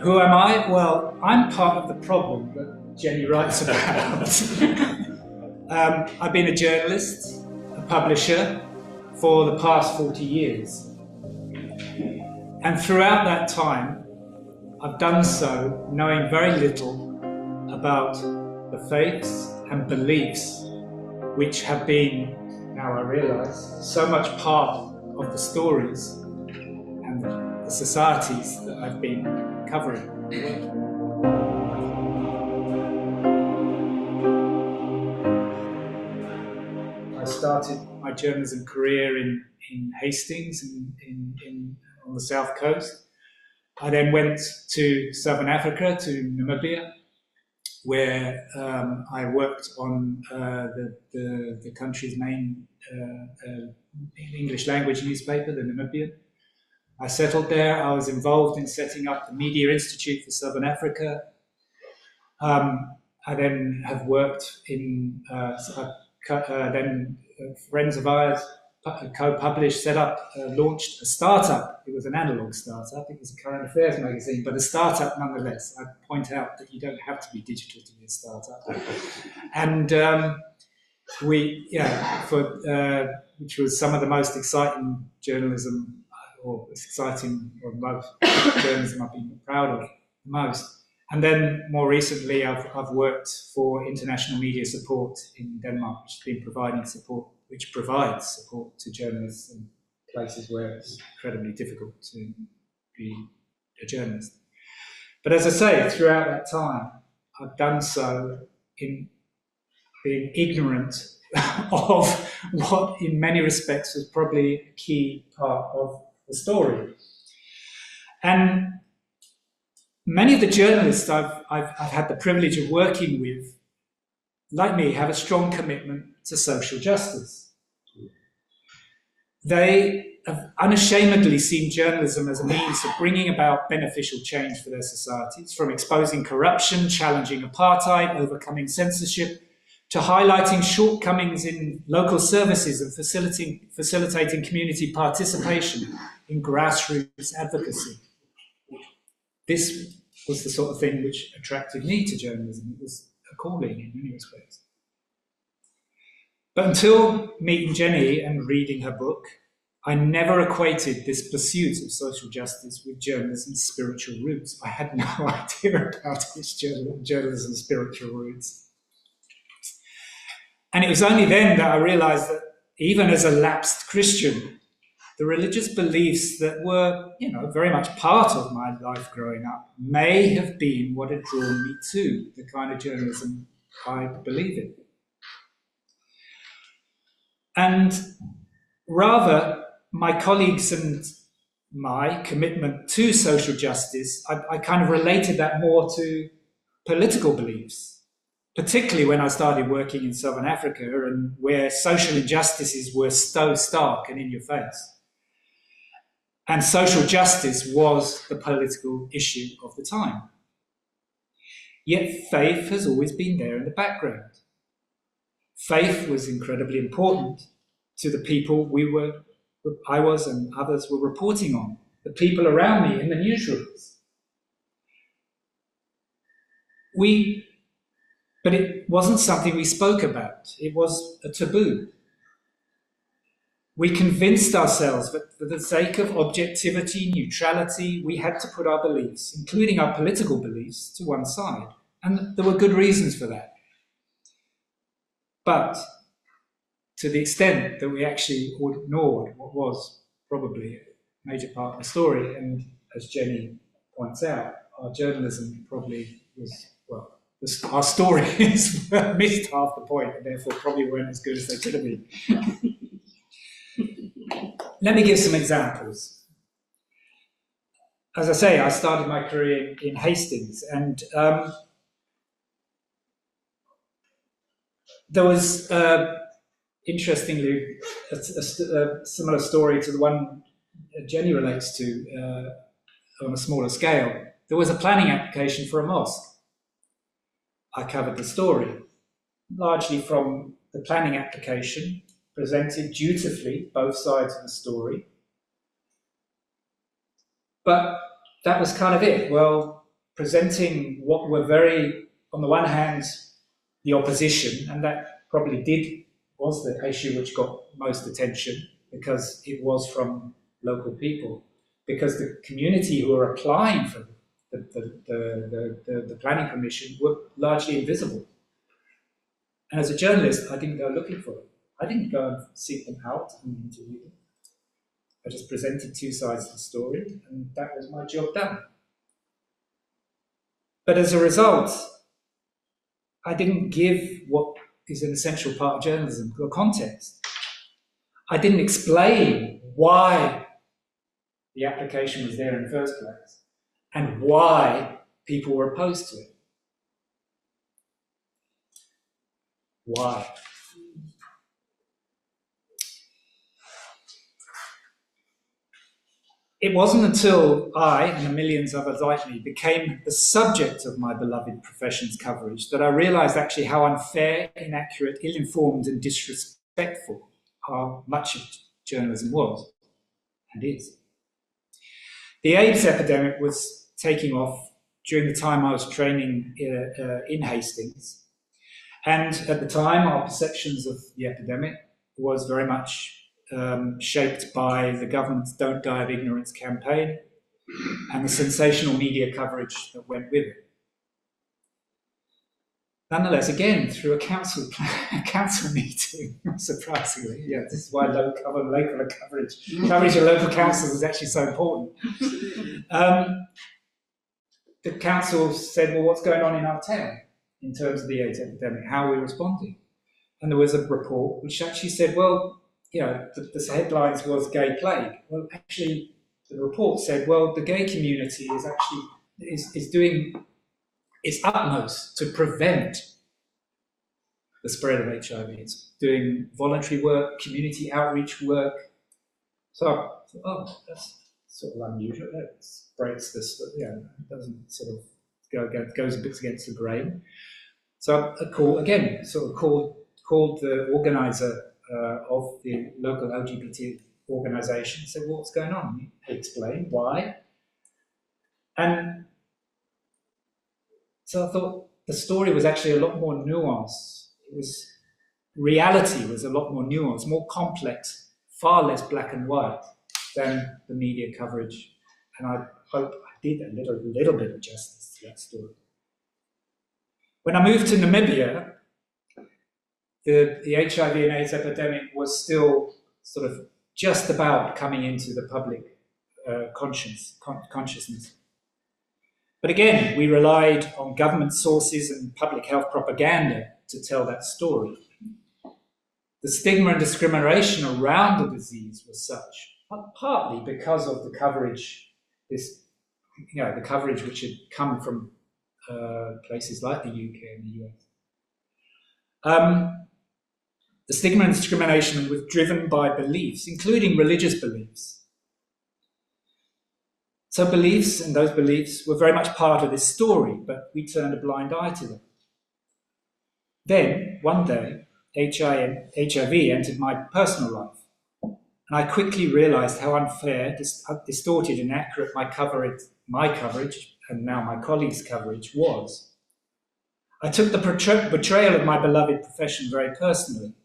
Who am I? Well, I'm part of the problem that Jenny writes about. I've been a journalist, a publisher for the past 40 years. And throughout that time, I've done so knowing very little about the faiths and beliefs which have been, now I realise, so much part of the stories and the societies that I've been covering. I started my journalism career in Hastings on the south coast. I then went to Southern Africa, to Namibia, where I worked on the country's main English language newspaper, the Namibian. I settled there. I was involved in setting up the Media Institute for Southern Africa. I then have worked in, then friends of ours co-published, set up, launched a startup. It was an analog startup. It was a current affairs magazine, but a startup nonetheless. I point out that you don't have to be digital to be a startup. And which was some of the most exciting journalism, or most journalism I've been proud of the most. And then more recently, I've worked for International Media Support in Denmark, which provides support to journalists in places where it's incredibly difficult to be a journalist. But as I say, throughout that time, I've done so in being ignorant of what, in many respects, was probably a key part of the story. And many of the journalists I've had the privilege of working with, like me, have a strong commitment to social justice. They have unashamedly seen journalism as a means of bringing about beneficial change for their societies, from exposing corruption, challenging apartheid, overcoming censorship, to highlighting shortcomings in local services and facilitating community participation in grassroots advocacy. This was the sort of thing which attracted me to journalism. It was a calling in many respects. But until meeting Jenny and reading her book, I never equated this pursuit of social justice with journalism's spiritual roots. I had no idea about its journalism's spiritual roots. And it was only then that I realized that even as a lapsed Christian, the religious beliefs that were, very much part of my life growing up may have been what had drawn me to the kind of journalism I believe in. And rather, my colleagues and my commitment to social justice, I kind of related that more to political beliefs, particularly when I started working in Southern Africa and where social injustices were so stark and in your face. And social justice was the political issue of the time. Yet faith has always been there in the background. Faith was incredibly important to the people I was and others were reporting on, the people around me in the newsrooms. But it wasn't something we spoke about. It was a taboo. We convinced ourselves that for the sake of objectivity, neutrality, we had to put our beliefs, including our political beliefs, to one side. And there were good reasons for that. But to the extent that we actually ignored what was probably a major part of the story, and as Jenny points out, our journalism probably was, our stories missed half the point and therefore probably weren't as good as they could have been. Let me give some examples. As I say, I started my career in Hastings, and there was, interestingly, a similar story to the one Jenny relates to on a smaller scale. There was a planning application for a mosque. I covered the story, largely from the planning application, presented dutifully both sides of the story. But that was kind of it. Well, presenting what were very, on the one hand, the opposition, and that probably was the issue which got most attention because it was from local people, because the community who were applying for the planning permission were largely invisible. And as a journalist, I didn't go looking for them. I didn't go and seek them out and interview them. I just presented two sides of the story, and that was my job done. But as a result, I didn't give what is an essential part of journalism, the context. I didn't explain why the application was there in the first place and why people were opposed to it. Why? It wasn't until I, and the millions of others like me, became the subject of my beloved profession's coverage that I realised actually how unfair, inaccurate, ill-informed and disrespectful much of journalism was and is. The AIDS epidemic was taking off during the time I was training in Hastings. And at the time, our perceptions of the epidemic was very much shaped by the government's Don't Die of Ignorance campaign and the sensational media coverage that went with it. Nonetheless, again, through a council meeting, surprisingly, yeah, this is why local coverage of local councils is actually so important. The council said, well, what's going on in our town in terms of the AIDS epidemic? How are we responding? And there was a report which actually said, well, you know, the headlines was gay plague. Well, actually, the report said, well, the gay community is actually is doing its utmost to prevent the spread of HIV. It's doing voluntary work, community outreach work. So, that's sort of unusual. It breaks this, it doesn't sort of goes a bit against the grain. So I called the organizer of the local LGBT organisation, said, well, what's going on? He explained why. And so I thought the story was actually a lot more nuanced. Reality was a lot more nuanced, more complex, far less black and white than the media coverage. And I hope I did a little bit of justice to that story. When I moved to Namibia, the HIV and AIDS epidemic was still sort of just about coming into the public consciousness. But again, we relied on government sources and public health propaganda to tell that story. The stigma and discrimination around the disease was such, partly because of the coverage, the coverage which had come from places like the UK and the US. The stigma and discrimination was driven by beliefs, including religious beliefs. So beliefs, and those beliefs were very much part of this story, but we turned a blind eye to them. Then, one day, HIV entered my personal life, and I quickly realised how unfair, distorted, and inaccurate my coverage, and now my colleagues' coverage was. I took the betrayal of my beloved profession very personally,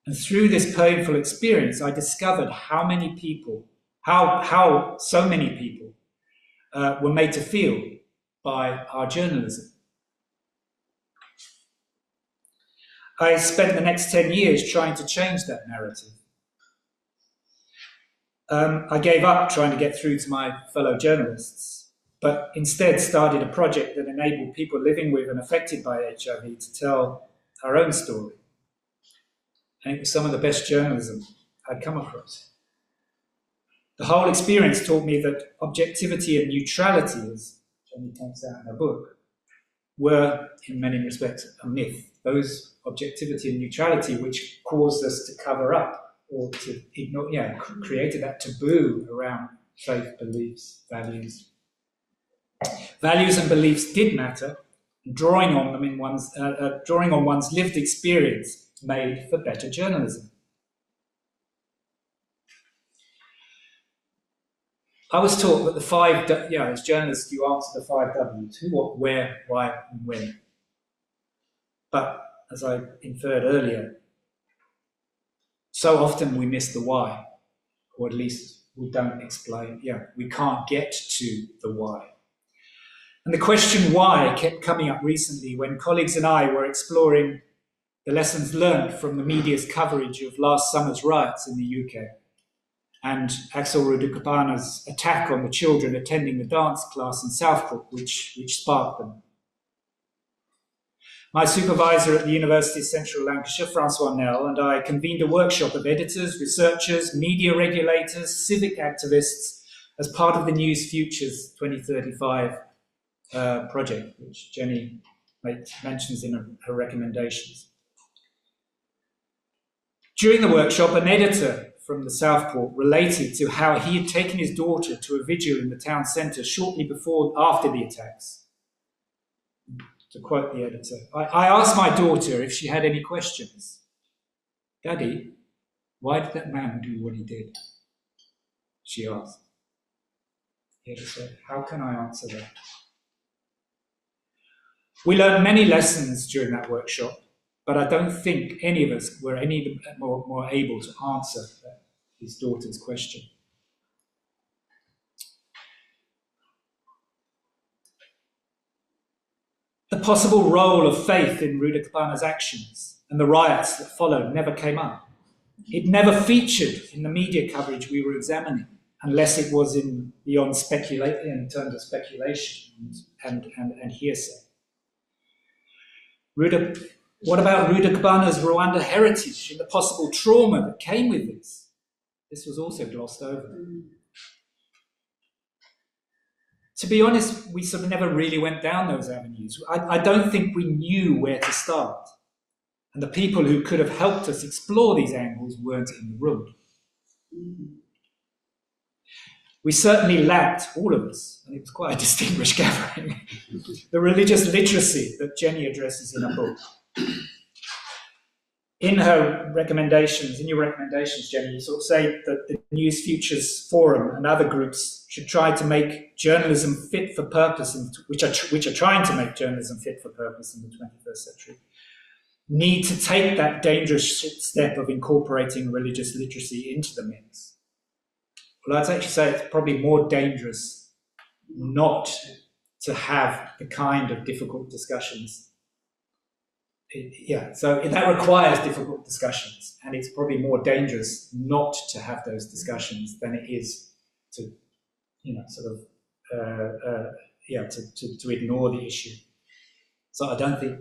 and through this painful experience, I discovered how so many people were made to feel by our journalism. I spent the next 10 years trying to change that narrative. I gave up trying to get through to my fellow journalists, but instead started a project that enabled people living with and affected by HIV to tell our own story. And it was some of the best journalism I'd come across. The whole experience taught me that objectivity and neutrality, as Jenny points out in her book, were, in many respects, a myth. Those objectivity and neutrality which caused us to cover up or to ignore, created that taboo around faith, beliefs, values. Values and beliefs did matter, and drawing on one's lived experience made for better journalism. I was taught that the five, as journalists, you answer the 5 W's: who, what, where, why, and when. But as I inferred earlier, so often we miss the why, or at least we don't explain. We can't get to the why. And the question why kept coming up recently when colleagues and I were exploring the lessons learned from the media's coverage of last summer's riots in the UK and Axel Rudakapana's attack on the children attending the dance class in Southport, which sparked them. My supervisor at the University of Central Lancashire, Francois Nell, and I convened a workshop of editors, researchers, media regulators, civic activists as part of the News Futures 2035 project, which Jenny mentions in her recommendations. During the workshop, an editor from the Southport related to how he had taken his daughter to a vigil in the town centre shortly after the attacks. To quote the editor, I asked my daughter if she had any questions. "Daddy, why did that man do what he did?" she asked. The editor said, "How can I answer that?" We learned many lessons during that workshop, but I don't think any of us were any more able to answer his daughter's question. The possible role of faith in Rudakapana's actions and the riots that followed never came up. It never featured in the media coverage we were examining, unless it was in terms of speculation and hearsay. What about Rudakapana's Rwanda heritage and the possible trauma that came with this? This was also glossed over. To be honest, we sort of never really went down those avenues. I don't think we knew where to start. And the people who could have helped us explore these angles weren't in the room. We certainly lacked, all of us, and it was quite a distinguished gathering, the religious literacy that Jenny addresses in her book. In your recommendations, Jenny, you sort of say that the News Futures Forum and other groups should try to make journalism fit for purpose, which are trying to make journalism fit for purpose in the 21st century, need to take that dangerous step of incorporating religious literacy into the mix. Well, I'd actually say it's probably more dangerous not to have the kind of difficult discussions. So that requires difficult discussions, and it's probably more dangerous not to have those discussions than it is to, to ignore the issue. So I don't think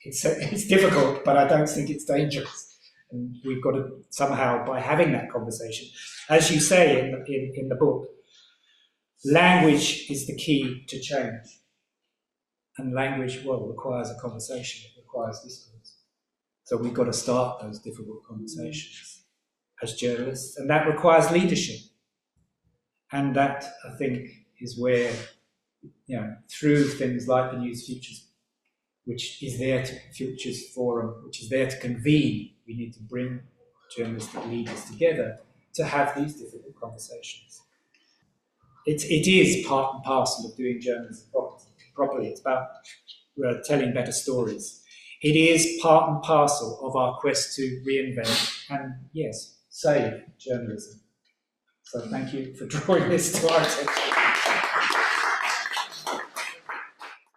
it's difficult, but I don't think it's dangerous. And we've got to somehow, by having that conversation, as you say in the book, language is the key to change. And language, requires a conversation. It requires discourse. So we've got to start those difficult conversations as journalists, and that requires leadership. And that, I think, is where, through things like the News Futures, which is there to Futures Forum, which is there to convene, we need to bring journalistic leaders together to have these difficult conversations. It is part and parcel of doing journalism properly. It's about telling better stories. It is part and parcel of our quest to reinvent and, yes, save journalism. So thank you for drawing this to our attention.